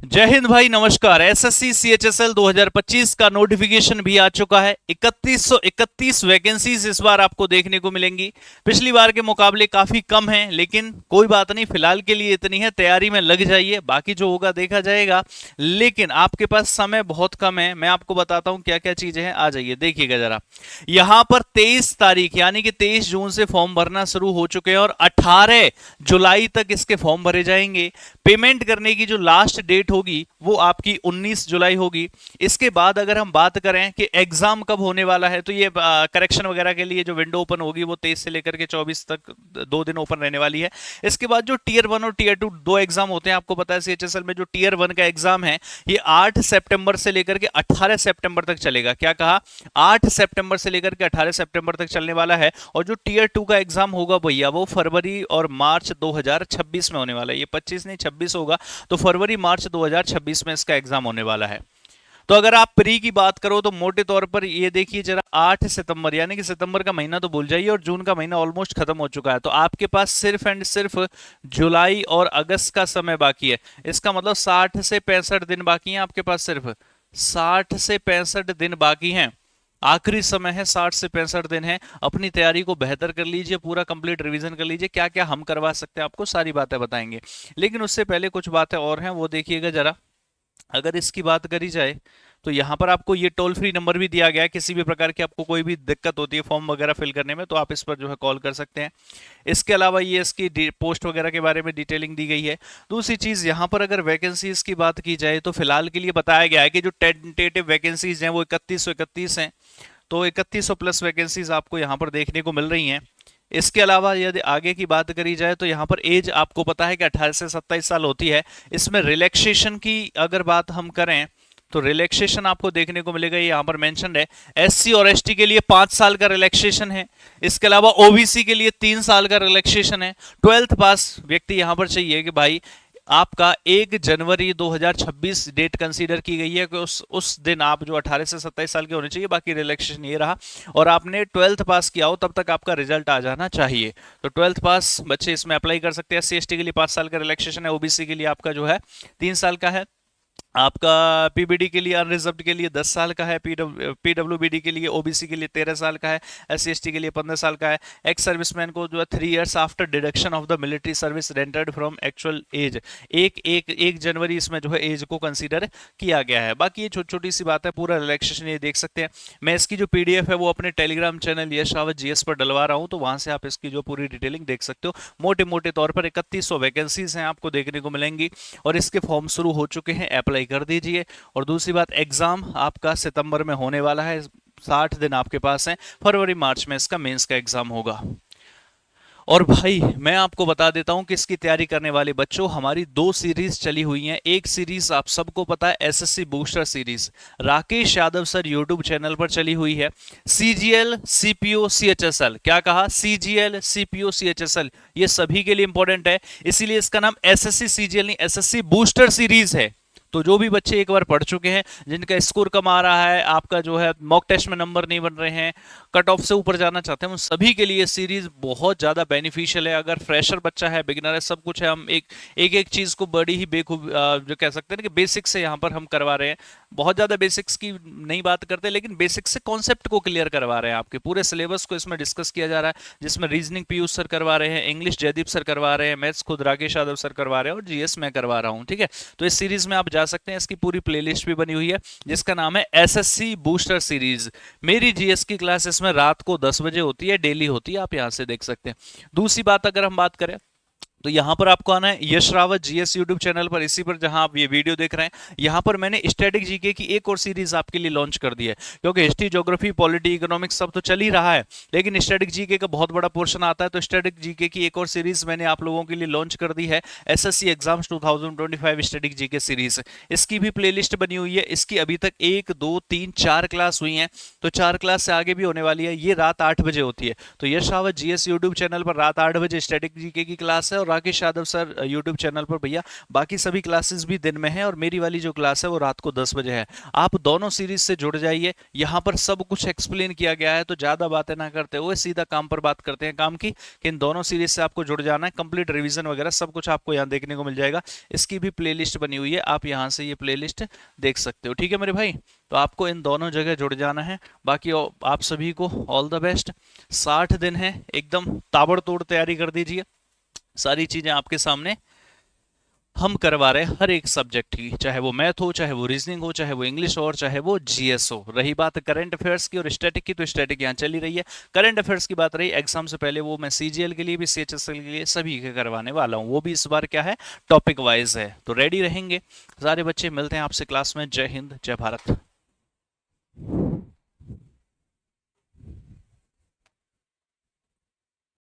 जय हिंद भाई, नमस्कार। एसएससी सीएचएसएल 2025 का नोटिफिकेशन भी आ चुका है। 3131 वैकेंसीज इस बार आपको देखने को मिलेंगी। पिछली बार के मुकाबले काफी कम है, लेकिन कोई बात नहीं, फिलहाल के लिए इतनी है। तैयारी में लग जाइए, बाकी जो होगा देखा जाएगा। लेकिन आपके पास समय बहुत कम है। मैं आपको बताता हूं क्या क्या चीजें हैं। आ जाइए, देखिएगा जरा। यहां पर 23 तारीख यानी कि 23 जून से फॉर्म भरना शुरू हो चुके हैं और 18 जुलाई तक इसके फॉर्म भरे जाएंगे। पेमेंट करने की जो लास्ट डेट होगी वो आपकी 19 जुलाई होगी। इसके बाद अगर हम बात करें कि एग्जाम कब होने वाला है, तो ये करेक्शन वगैरह के लिए जो विंडो ओपन होगी वो 23 से लेकर के 24 तक 2 दिन ओपन रहने वाली है। इसके बाद जो टीयर 1 और टीयर 2 दो एग्जाम होते हैं, आपको पता है सीएचएसएल में जो टीयर 1 का एग्जाम है ये 8 सितंबर से लेकर के 18 सितंबर तक चलेगा। क्या कहा? 8 सितंबर से लेकर के 18 सितंबर तक चलने वाला है। और जो टीयर 2 का एग्जाम होगा भैया, वो फरवरी और मार्च 2026 में होने वाला है। ये 25 नहीं 26 होगा, तो फरवरी मार्च 2026 में इसका एग्जाम होने वाला है। तो अगर आप प्री की बात करो तो मोटे तौर पर ये देखिए जरा, 8 सितंबर यानी कि सितंबर का महीना तो भूल जाइए, और जून का महीना ऑलमोस्ट खत्म हो चुका है। तो आपके पास सिर्फ एंड सिर्फ जुलाई और अगस्त का समय बाकी है। इसका मतलब 60 से 65 दिन बाकी हैं आपके पास। सिर्फ 60 से 65 दिन बाकी हैं। आखिरी समय है, 60 से 65 दिन है। अपनी तैयारी को बेहतर कर लीजिए, पूरा कंप्लीट रिवीजन कर लीजिए। क्या क्या हम करवा सकते हैं आपको सारी बातें बताएंगे। लेकिन उससे पहले कुछ बातें और हैं, वो देखिएगा जरा। अगर इसकी बात करी जाए तो यहाँ पर आपको ये टोल फ्री नंबर भी दिया गया है। किसी भी प्रकार की आपको कोई भी दिक्कत होती है फॉर्म वगैरह फिल करने में, तो आप इस पर जो है कॉल कर सकते हैं। इसके अलावा ये इसकी पोस्ट वगैरह के बारे में डिटेलिंग दी गई है। दूसरी चीज, यहाँ पर अगर वैकेंसीज की बात की जाए तो फिलहाल के लिए बताया गया है कि जो टेंटेटिव वैकेंसीज हैं वो 3131 हैं। तो 3100 प्लस वैकेंसीज आपको यहाँ पर देखने को मिल रही हैं। इसके अलावा यदि आगे की बात करी जाए तो यहाँ पर एज आपको पता है कि 18 से 27 साल होती है। इसमें रिलैक्सेशन की अगर बात हम करें तो रिलैक्सेशन आपको देखने को मिलेगा, ये यहाँ पर मेंशन है। एससी और एसटी के लिए 5 साल का रिलैक्सेशन है। इसके अलावा ओबीसी के लिए 3 साल का रिलैक्सेशन है। 12th पास व्यक्ति यहाँ पर चाहिए कि भाई आपका 1 जनवरी 2026 डेट कंसीडर की गई है कि उस दिन आप जो 18 से 27 साल के होने चाहिए। बाकी रिलैक्सेशन ये रहा। और आपने 12th पास किया हो तब तक आपका रिजल्ट आ जाना चाहिए। तो 12th पास बच्चे इसमें अप्लाई कर सकते हैं। एससी एसटी के लिए 5 साल का रिलैक्सेशन है। ओबीसी के लिए आपका जो है 3 साल का है। आपका पीबीडी के लिए अनरिजर्व्ड के लिए 10 साल का है। पीडब्ल्यूबीडी के लिए ओबीसी के लिए 13 साल का है। एससी एसटी के लिए 15 साल का है। एक्स सर्विसमैन को जो है 3 years after deduction of the military service rendered from actual age, एक जनवरी इसमें जो है एज को कंसीडर किया गया है। बाकी ये छोटी छोटी सी बात है, पूरा रिलैक्सेशन ये देख सकते हैं। मैं इसकी जो पीडीएफ है वो अपने टेलीग्राम चैनल यश रावत जीएस पर डलवा रहा हूँ, तो वहां से आप इसकी जो पूरी डिटेलिंग देख सकते हो। मोटे मोटे तौर पर 3100 वैकेंसीज हैं आपको देखने को मिलेंगी, और इसके फॉर्म शुरू हो चुके हैं। अप्लाई कर दीजिए। और दूसरी बात, एग्जाम आपका सितंबर में होने वाला है। 60 दिन आपके पास हैं। फरवरी मार्च में इसका मेंस का एग्जाम होगा। और भाई मैं आपको बता देता हूं कि इसकी तैयारी करने वाले बच्चों, हमारी 2 सीरीज चली हुई हैं। एक सीरीज आप सबको पता है, SSC booster series, Rakesh Yadav sir YouTube channel पर चली हुई है। सीजीएल सीपीओ सीएचएसएल, क्या कहा? सीजीएल सीपीओ सीएचएसएल, ये सभी के लिए इंपॉर्टेंट है। इसीलिए इसका नाम एसएससी सीजीएल नहीं, एसएससी बूस्टर सीरीज है। तो जो भी बच्चे एक बार पढ़ चुके हैं, जिनका स्कोर कम आ रहा है, आपका जो है मॉक टेस्ट में नंबर नहीं बन रहे हैं, कट ऑफ से ऊपर जाना चाहते हैं, उन सभी के लिए सीरीज बहुत ज़्यादा बेनिफिशियल है। अगर फ्रेशर बच्चा है, बिगिनर है, सब कुछ है। हम एक चीज़ को बड़ी ही बेखूब जो कह सकते हैं ना कि बेसिक से यहाँ पर हम करवा रहे हैं। बहुत ज़्यादा बेसिक्स की नहीं बात करते, लेकिन बेसिक से कॉन्सेप्ट को क्लियर करवा रहे हैं। आपके पूरे सिलेबस को इसमें डिस्कस किया जा रहा है, जिसमें रीजनिंग पीयूष सर करवा रहे हैं, इंग्लिश जयदीप सर करवा रहे हैं, मैथ्स खुद राकेश यादव सर करवा रहे हैं, और जीएस मैं करवा रहा हूँ। ठीक है, तो इस सीरीज में आप जा सकते हैं। इसकी पूरी प्लेलिस्ट भी बनी हुई है, जिसका नाम है एसएससी बूस्टर सीरीज। मेरी जीएस की क्लास इसमें रात को 10 बजे होती है, डेली होती है, आप यहां से देख सकते हैं। दूसरी बात अगर हम बात करें तो यहां पर आपको आना है यश रावत जीएस यूट्यूब चैनल पर। इसी पर जहां आप ये वीडियो देख रहे हैं, यहां पर मैंने स्टैटिक जीके की एक और सीरीज आपके लिए लॉन्च कर दी है। क्योंकि हिस्ट्री, ज्योग्राफी, पॉलिटी, इकोनॉमिक्स सब तो चल ही रहा है, लेकिन स्टैटिक जीके का बहुत बड़ा पोर्शन आता है। तो स्टैटिक जीके की एक और सीरीज मैंने आप लोगों के लिए लॉन्च कर दी है, SSC exams 2025 static GK series. इसकी भी प्लेलिस्ट बनी हुई है। इसकी अभी तक 1 2 3 4 क्लास हुई हैं, तो 4 क्लास से आगे भी होने वाली है। ये रात 8 बजे होती है। तो यश रावत जीएस यूट्यूब चैनल पर रात 8 बजे स्टैटिक जीके की क्लास है, और Rakesh Yadav sir YouTube channel पर भैया। बाकी सभी क्लासेस भी दिन में है और मेरी वाली जो क्लास है वो रात को 10 बजे है। आप दोनों सीरीज से जुड़ जाइए, यहाँ पर सब कुछ एक्सप्लेन किया गया है, तो ज्यादा बातें ना करते हुए सीधा काम पर बात करते हैं काम की। कि इन दोनों सीरीज से आपको जुड़ जाना है, कंप्लीट रिवीजन वगैरह सब कुछ आपको यहाँ देखने को मिल जाएगा। इसकी भी प्लेलिस्ट बनी हुई है, आप यहाँ से ये प्लेलिस्ट देख सकते हो। ठीक है मेरे भाई, तो आपको इन दोनों जगह जुड़ जाना है। बाकी आप सभी को ऑल द बेस्ट। 60 दिन है, एकदम ताबड़तोड़ तैयारी कर दीजिए। सारी चीजें आपके सामने हम करवा रहे हैं, हर एक सब्जेक्ट की, चाहे वो मैथ हो, चाहे वो रीजनिंग हो, चाहे वो इंग्लिश हो और चाहे वो जीएस हो। रही बात करंट अफेयर्स की और स्टैटिक की, तो स्टैटिक यहाँ चली रही है। करंट अफेयर्स की बात रही एग्जाम से पहले, वो मैं सीजीएल के लिए भी सीएचएसएल के लिए सभी के करवाने वाला हूँ। वो भी इस बार क्या है, टॉपिक वाइज है, तो रेडी रहेंगे सारे बच्चे। मिलते हैं आपसे क्लास में। जय हिंद, जय भारत।